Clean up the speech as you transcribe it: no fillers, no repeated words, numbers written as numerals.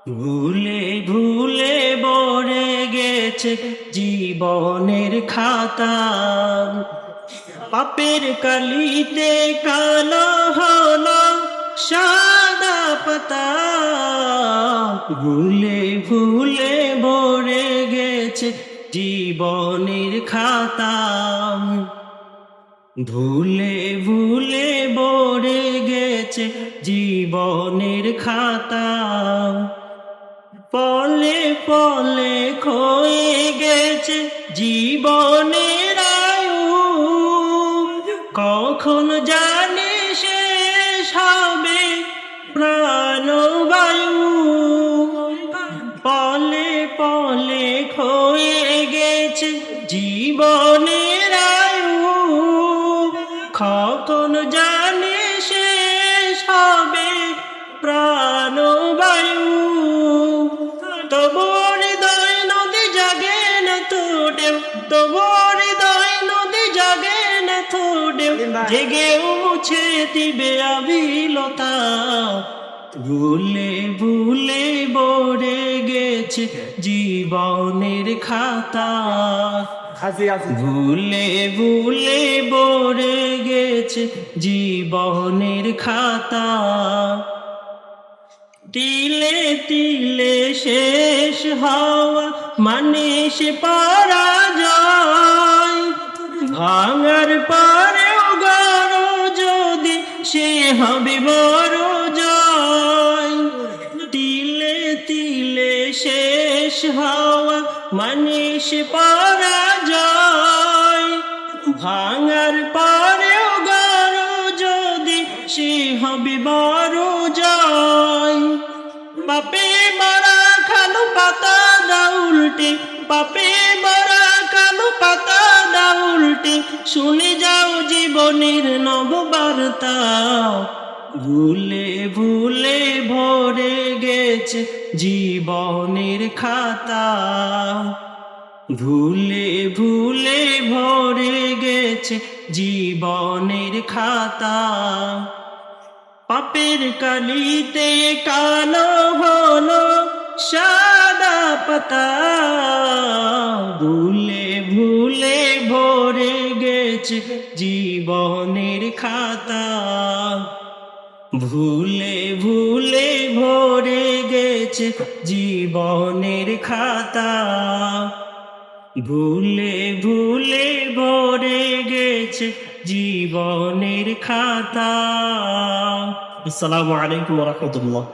ভুলে ভুলে ভরে গেছে জীবনের খাতা, পাপের কালিতে কালো হলো সাদা পাতা। ভুলে ভুলে ভরে গেছে জীবনের খাতা, ভুলে ভুলে ভরে গেছে জীবনের খাতা। পলে পলে ক্ষয়ে গেছে জীবনের আয়ু, কখন জানে শেষ হবে প্রাণবায়ু। পলে পলে ক্ষয়ে গেছে জীবনের আয়ু, কখন জানে শেষ হবে প্রাণবায়ু। তবু হৃদয় নদী জাগে না তোড়েও, তবু হৃদয় নদী জাগে না তোড়েও, জেগেও মুছে দিবে আবিলতা। ভুলে ভুলে ভরে গেছে জীবনের খাতা, ভুলে ভুলে ভরে গেছে জীবনের খাতা। তিলে তিলে শেষ হওয়া মানে সে পরাজয়, ভাঙার পরেও গড় যদি সে হবে বড় জয়। তিলে তিলে শেষ হওয়া মানে সে পরাজয়, ভাঙার পরেও গড় যদি সে হবে বড় জয়। পাপে মরা কালো পাতা দাও উল্টে, পাপে মরা কালো পাতা দাও উল্টে, শুনে যাও জীবনের নববার্তা। ভুলে ভুলে ভরে গেছে জীবনের খাতা, ভুলে ভুলে ভরে গেছে জীবনের খাতা। পাপের কালিতে কালো হলো সাদা পাতা, ভুলে ভুলে ভরে গেছে জীবনের খাতা। ভুলে ভুলে ভরে গেছে জীবনের খাতা, ভুলে ভুলে ভরে গেছে জীবনের খাতা। আসসালামু আলাইকুম ওয়া রাহমাতুল্লাহ।